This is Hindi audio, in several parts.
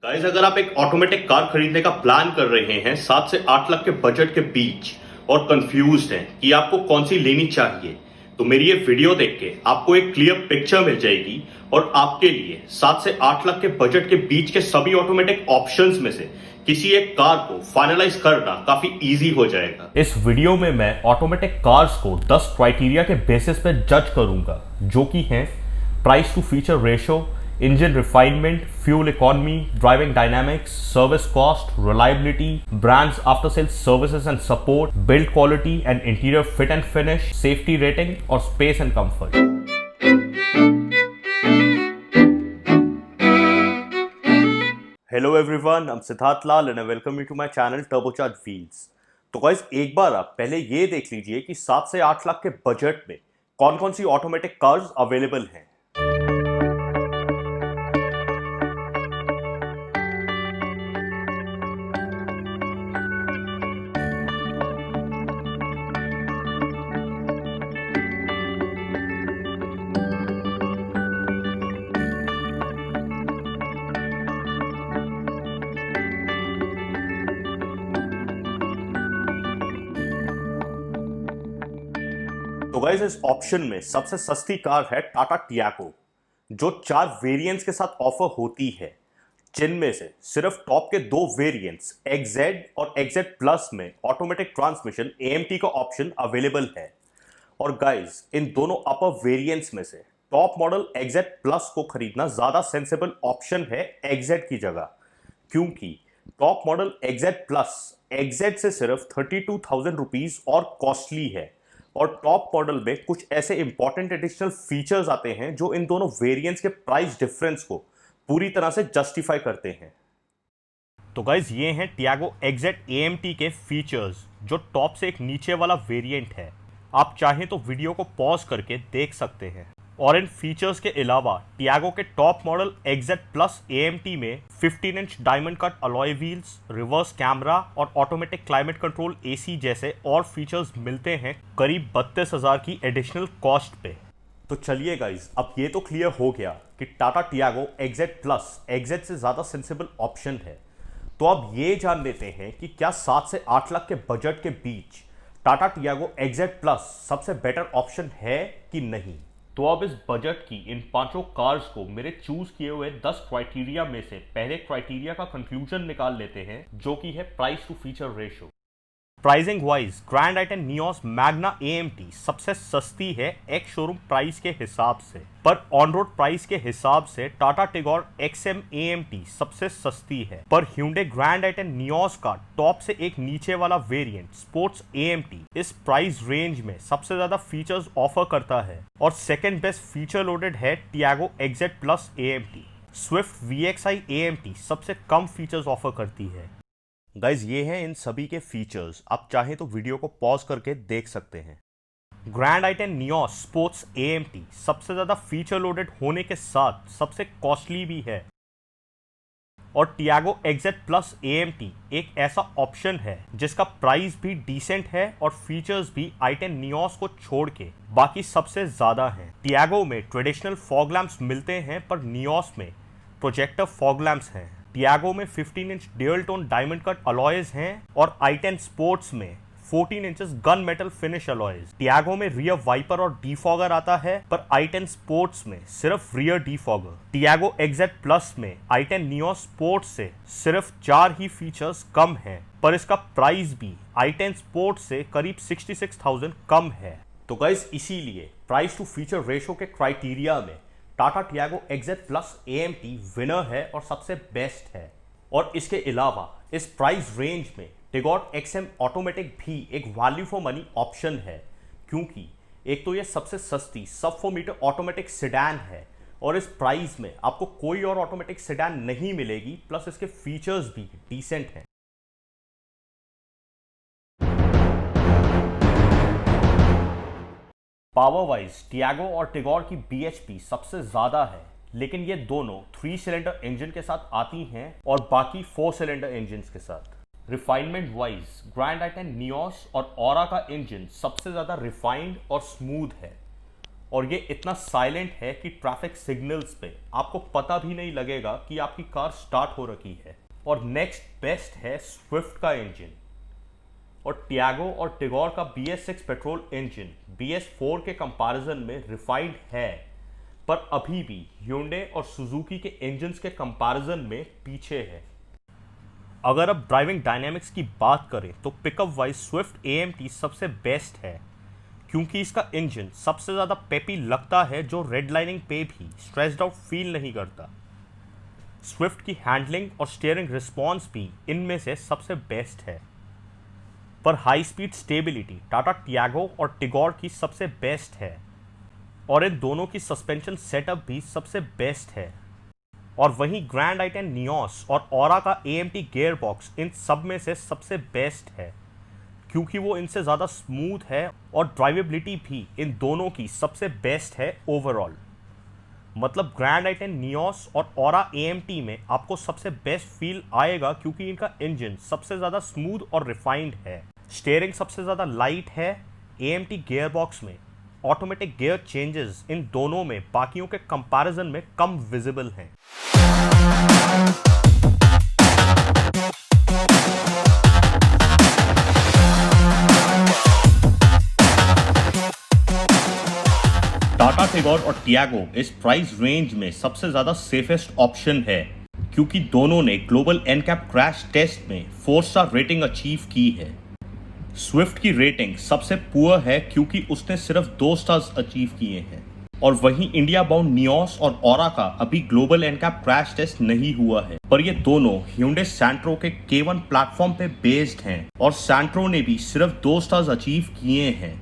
गाइस, अगर आप एक ऑटोमेटिक कार खरीदने का प्लान कर रहे हैं 7 से 8 लाख के बजट के बीच और कंफ्यूज्ड हैं कि आपको कौन सी लेनी चाहिए, तो मेरी ये वीडियो देख के आपको एक क्लियर पिक्चर मिल जाएगी और आपके लिए 7 से 8 लाख के बजट के बीच के सभी ऑटोमेटिक ऑप्शंस में से किसी एक कार को फाइनलाइज करना काफी इजी हो जाएगा। इस वीडियो में मैं ऑटोमेटिक कार्स को 10 क्राइटेरिया के बेसिस पे जज करूंगा, जो कि हैं price to feature ratio, engine refinement, fuel economy, driving dynamics, service cost, reliability, brands after sales services and support, build quality and interior fit and finish, safety rating और space and comfort. Hello everyone, I am Siddharth Lal and I welcome you to my channel turbocharge wheels. तो गाइस, एक बार आप पहले ये देख लीजिए कि 7 से 8 लाख के बजट में कौन कौन सी ऑटोमेटिक कार्स अवेलेबल हैं। तो गाइस, इस ऑप्शन में सबसे सस्ती कार है टाटा टियागो, जो 4 वेरिएंट्स के साथ ऑफर होती है, जिनमें से सिर्फ टॉप के 2 वेरिएंट्स एक्सजेड और एक्सजेड प्लस में ऑटोमेटिक ट्रांसमिशन एएमटी का ऑप्शन अवेलेबल है। और गाइस, इन दोनों अपर वेरिएंट्स में से टॉप मॉडल एक्सजेड प्लस को खरीदना ज्यादा सेंसिबल ऑप्शन है एक्सजेड की जगह, क्योंकि top model XZ plus XZ से सिर्फ 32,000 रुपीज और कॉस्टली है। और टॉप मॉडल में कुछ ऐसे इंपॉर्टेंट एडिशनल फीचर्स आते हैं जो इन दोनों वेरिएंट्स के प्राइस डिफरेंस को पूरी तरह से जस्टिफाई करते हैं। तो गाइज, ये हैं टियागो एक्सजेड एएमटी के फीचर्स, जो टॉप से एक नीचे वाला वेरिएंट है। आप चाहें तो वीडियो को पॉज करके देख सकते हैं। और इन फीचर्स के अलावा टियागो के top model XZ plus AMT में 15 inch diamond cut alloy wheels, reverse camera और ऑटोमेटिक क्लाइमेट कंट्रोल एसी जैसे और फीचर्स मिलते हैं करीब 32,000 की एडिशनल कॉस्ट पे। तो चलिए गाइज, अब ये तो क्लियर हो गया कि Tata Tiago XZ plus XZ से ज्यादा सेंसिबल ऑप्शन है। तो अब ये जान लेते हैं कि क्या 7 से 8 लाख के बजट के बीच टाटा टियागो एक्सजेड प्लस सबसे बेटर ऑप्शन है कि नहीं। तो अब इस बजट की इन पांचों कार्स को मेरे चूज किए हुए 10 क्राइटेरिया में से पहले क्राइटेरिया का कंक्लूजन निकाल लेते हैं, जो कि है price to feature ratio. Pricing wise grand i ten Nios Magna AMT सबसे सस्ती है एक्स शोरूम प्राइस के हिसाब से, पर ऑन रोड प्राइस के हिसाब से टाटा टिगोर एक्सएम एएमटी सबसे सस्ती है। पर Hyundai ग्रैंड आइटन नियोस का टॉप से एक नीचे वाला वेरिएंट स्पोर्ट्स एएमटी इस प्राइस रेंज में सबसे ज्यादा फीचर्स ऑफर करता है। और सेकंड बेस्ट फीचर लोडेड है Tiago XZ plus AMT. Swift VXI AMT सबसे कम फीचर्स ऑफर करती है। गाइज, ये हैं इन सभी के फीचर्स, आप चाहें तो वीडियो को पॉज करके देख सकते हैं। Grand i ten Nios sports EMT सबसे ज्यादा फीचर लोडेड होने के साथ सबसे कॉस्टली भी है। और टियागो एक्सजेड प्लस एएमटी एक ऐसा ऑप्शन है जिसका प्राइस भी डिसेंट है और फीचर्स भी आइटन नियोस को छोड़ के बाकी सबसे ज्यादा हैं। टियागो में ट्रेडिशनल फॉग लैंप्स मिलते हैं, पर नियोस में प्रोजेक्टर फॉग लैंप्स हैं। टियागो में 15 inch dual tone diamond cut alloys हैं और i10 स्पोर्ट्स में 14 inches gun metal finish alloys. Tiago में रियर वाइपर और डीफॉगर आता है, पर i10 स्पोर्ट्स में सिर्फ rear defogger. Tiago XZ plus में i10 नियोस स्पोर्ट्स से सिर्फ 4 ही फीचर्स कम हैं, पर इसका प्राइस भी i10 स्पोर्ट्स से करीब 66,000 कम है। तो गाइस, इसीलिए प्राइस टू फीचर रेशो के क्राइटेरिया में Tata Tiago XZ plus AMT winner है और सबसे बेस्ट है। और इसके अलावा इस प्राइस रेंज में टिगोर एक्सएम ऑटोमेटिक भी एक वैल्यू फॉर मनी ऑप्शन है, क्योंकि एक तो ये सबसे सस्ती सब 4 मीटर ऑटोमेटिक सेडान है और इस प्राइस में आपको कोई और ऑटोमेटिक सेडान नहीं मिलेगी, प्लस इसके फीचर्स भी डिसेंट हैं। पावर वाइज टियागो और टिगोर की BHP सबसे ज्यादा है, लेकिन ये दोनों 3 सिलेंडर इंजन के साथ आती हैं और बाकी 4 सिलेंडर इंजन के साथ। Refinement wise grand i ten Nios और ऑरा का इंजन सबसे ज्यादा रिफाइंड और स्मूथ है। और ये इतना साइलेंट है कि ट्रैफिक सिग्नल्स पे आपको पता भी नहीं लगेगा कि आपकी कार स्टार्ट हो रखी है। और नेक्स्ट बेस्ट है स्विफ्ट का इंजन। और टियागो और टिगोर का BS6 पेट्रोल इंजन BS4 के कंपैरिजन में रिफाइंड है, पर अभी भी Hyundai और सुजुकी के इंजन्स के कंपैरिजन में पीछे है। अगर अब ड्राइविंग डायनेमिक्स की बात करें तो पिकअप वाइज स्विफ्ट AMT सबसे बेस्ट है, क्योंकि इसका इंजन सबसे ज़्यादा पेपी लगता है, जो रेड लाइनिंग पे भी स्ट्रेस्ड आउट फील नहीं करता। स्विफ्ट की हैंडलिंग और स्टीयरिंग रिस्पॉन्स भी इनमें से सबसे बेस्ट है। पर high speed stability Tata Tiago और टिगोर की सबसे बेस्ट है, और इन दोनों की सस्पेंशन सेटअप भी सबसे बेस्ट है। और वहीं ग्रैंड i10 नियोस और ऑरा का AMT गियर बॉक्स इन सब में से सबसे बेस्ट है, क्योंकि वो इनसे ज़्यादा स्मूथ है, और ड्राइवेबिलिटी भी इन दोनों की सबसे बेस्ट है ओवरऑल। मतलब ग्रैंड i10 नियोस और ऑरा AMT में आपको सबसे बेस्ट फील आएगा, क्योंकि इनका इंजन सबसे ज़्यादा स्मूथ और रिफाइंड है, स्टीयरिंग सबसे ज़्यादा लाइट है, AMT गियर बॉक्स में ऑटोमेटिक गियर चेंजेस इन दोनों में बाकियों के कंपैरिजन में कम विजिबल हैं। टाटा टिगोर और टियागो इस प्राइस रेंज में सबसे ज्यादा सेफेस्ट ऑप्शन है, क्योंकि दोनों ने ग्लोबल एनकैप क्रैश टेस्ट में 4 स्टार रेटिंग अचीव की है। स्विफ्ट की रेटिंग सबसे पुअर है, क्योंकि उसने सिर्फ 2 स्टार्स अचीव किए हैं, और वहीं इंडिया बाउंड नियोस और ऑरा का अभी ग्लोबल एनकैप क्रैश टेस्ट नहीं हुआ है। पर ये दोनों Hyundai Santro के K1 प्लेटफॉर्म पे बेस्ड हैं, और Santro ने भी सिर्फ 2 स्टार्स अचीव किए हैं।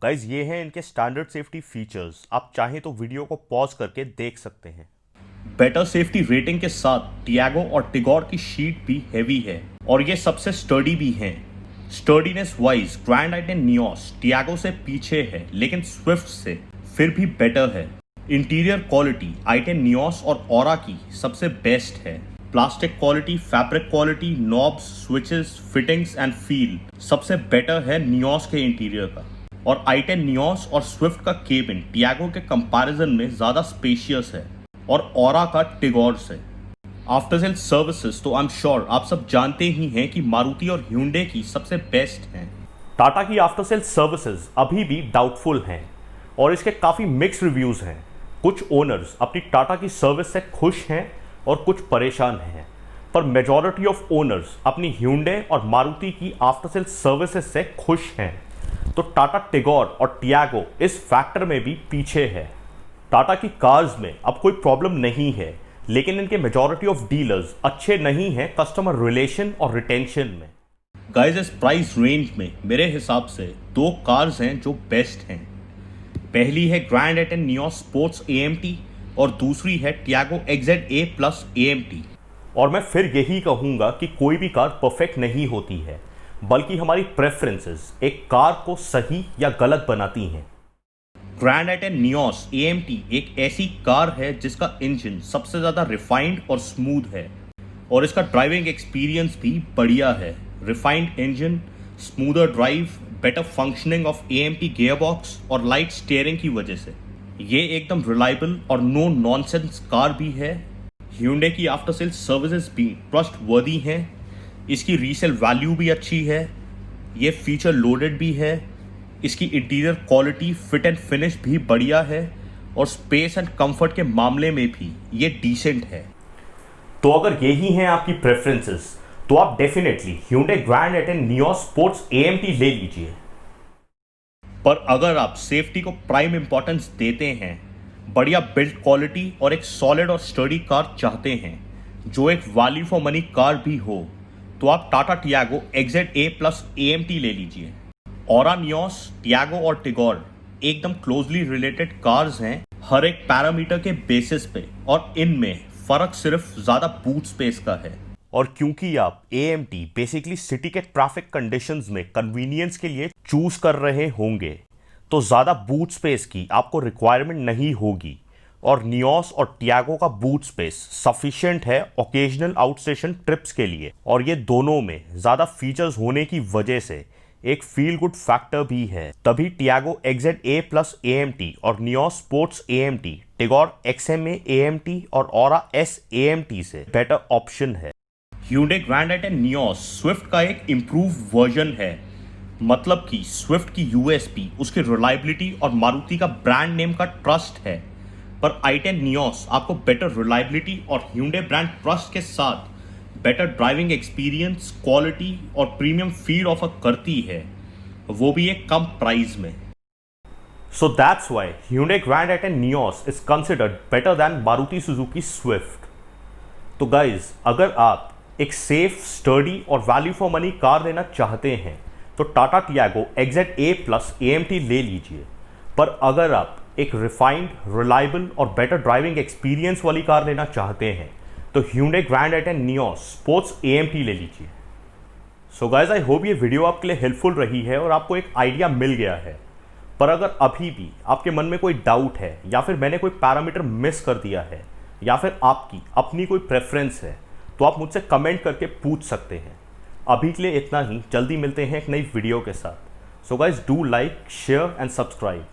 गाइज, ये हैं इनके स्टैंडर्ड सेफ्टी फीचर्स। आप चाहें तो वीडियो को पॉज करके देख सकते हैं। बेटर सेफ्टी रेटिंग के साथ टियागो और टिगोर की शीट भी हैवी है, और ये सबसे स्टर्डी भी हैं। Sturdiness wise grand i10 Nios Tiago से पीछे है, लेकिन स्विफ्ट से फिर भी बेटर है। इंटीरियर क्वालिटी i10 नियोस और ऑरा की सबसे बेस्ट है। Plastic quality, fabric quality, knobs, switches, fittings and feel सबसे बेटर है नियोस के इंटीरियर का। और i10 नियोस और स्विफ्ट का केबिन टियागो के कंपैरिजन में ज़्यादा स्पेशियस है, और ऑरा का टिगोर से। आफ्टर सेल सर्विसेज तो आई एम श्योर आप सब जानते ही हैं कि मारुति और Hyundai की सबसे बेस्ट हैं। टाटा की आफ्टर सेल सर्विसेज अभी भी डाउटफुल हैं, और इसके काफ़ी मिक्स रिव्यूज़ हैं। कुछ ओनर्स अपनी टाटा की सर्विस से खुश हैं और कुछ परेशान हैं, पर मेजॉरिटी ऑफ ओनर्स अपनी Hyundai और मारुति की आफ्टर सेल सर्विसेज से खुश हैं। तो टाटा टिगोर और टियागो इस फैक्टर में भी पीछे है। टाटा की कार्स में अब कोई प्रॉब्लम नहीं है, लेकिन इनके मेजॉरिटी ऑफ डीलर्स अच्छे नहीं हैं कस्टमर रिलेशन और रिटेंशन में। गाइस, इस प्राइस रेंज में मेरे हिसाब से 2 कार्स हैं जो बेस्ट हैं। पहली है grand i10 Nios sports AMT, और दूसरी है टियागो XZA प्लस AMT। और मैं फिर यही कहूँगा कि कोई भी कार परफेक्ट नहीं होती है, बल्कि हमारी प्रेफरेंसेस एक कार को सही या गलत बनाती हैं। ग्रैंड i10 नियोस AMT एक ऐसी कार है जिसका इंजन सबसे ज़्यादा रिफाइंड और स्मूथ है, और इसका ड्राइविंग एक्सपीरियंस भी बढ़िया है। Refined engine, smoother drive, better functioning of AMT gearbox और लाइट स्टीयरिंग की वजह से ये एकदम रिलायबल और नो नॉनसेंस कार भी है। Hyundai की आफ्टर सेल सर्विसेज भी ट्रस्टवर्दी हैं, इसकी रीसेल वैल्यू भी अच्छी है, ये फीचर लोडेड भी है, इसकी interior quality, fit and finish भी बढ़िया है, और स्पेस एंड कंफर्ट के मामले में भी ये डिसेंट है। तो अगर यही हैं आपकी प्रेफरेंसेस, तो आप definitely Hyundai grand i10 Nios sports AMT ले लीजिए। पर अगर आप सेफ्टी को प्राइम इंपॉर्टेंस देते हैं, बढ़िया बिल्ड क्वालिटी और एक सॉलिड और स्टर्डी कार चाहते हैं, जो एक वैल्यू फॉर मनी कार भी हो, तो आप Tata Tiago XZA plus AMT ले लीजिए। ऑरा नियोस, टियागो और टिगोर एकदम क्लोजली रिलेटेड कार्स हैं हर एक पैरामीटर के बेसिस पे, और इनमें फर्क सिर्फ ज्यादा बूट स्पेस का है। और क्योंकि आप AMT बेसिकली सिटी के ट्रैफिक कंडीशंस में कन्वीनियंस के लिए चूज कर रहे होंगे, तो ज़्यादा बूट स्पेस की आपको रिक्वायरमेंट नहीं होगी, और नियोस और टियागो का बूट स्पेस सफिशिएंट है ओकेजनल आउटस्टेशन ट्रिप्स के लिए। और ये दोनों में ज़्यादा फीचर्स होने की वजह से एक फील गुड फैक्टर भी है। तभी टियागो एक्सेड ए प्लस AMT और Nios sports AMT Tigor XMA AMT और ऑरा S AMT से बेटर ऑप्शन है। Hyundai ग्रैंड आइटेन नियोस स्विफ्ट का एक इम्प्रूव वर्जन है। मतलब कि स्विफ्ट की USP उसकी रिलायबिलिटी और मारुति का ब्रांड नेम का ट्रस्ट है, पर i10 नियोस आपको बेटर रिलायबिलिटी और Hyundai ब्रांड ट्रस्ट के साथ बेटर ड्राइविंग एक्सपीरियंस, क्वालिटी और प्रीमियम फील ऑफर करती है, वो भी एक कम प्राइस में। So that's why Hyundai Grand i10 Nios is considered better than Maruti Suzuki Swift. तो गाइज, अगर आप एक सेफ, स्टर्डी और वैल्यू फॉर मनी कार लेना चाहते हैं तो टाटा टियागो एक्सेड ए प्लस AMT ले लीजिए। पर अगर आप एक रिफाइंड, रिलायबल और बेटर ड्राइविंग एक्सपीरियंस वाली कार लेना चाहते हैं तो Hyundai Grand i10 Nios sports AMT ले लीजिए। सो गाइज, आई होप ये वीडियो आपके लिए हेल्पफुल रही है और आपको एक आइडिया मिल गया है। पर अगर अभी भी आपके मन में कोई डाउट है या फिर मैंने कोई पैरामीटर मिस कर दिया है या फिर आपकी अपनी कोई प्रेफरेंस है तो आप मुझसे कमेंट करके पूछ सकते हैं। अभी के लिए इतना ही, जल्दी मिलते हैं एक नई वीडियो के साथ। So guys, do like, share and subscribe.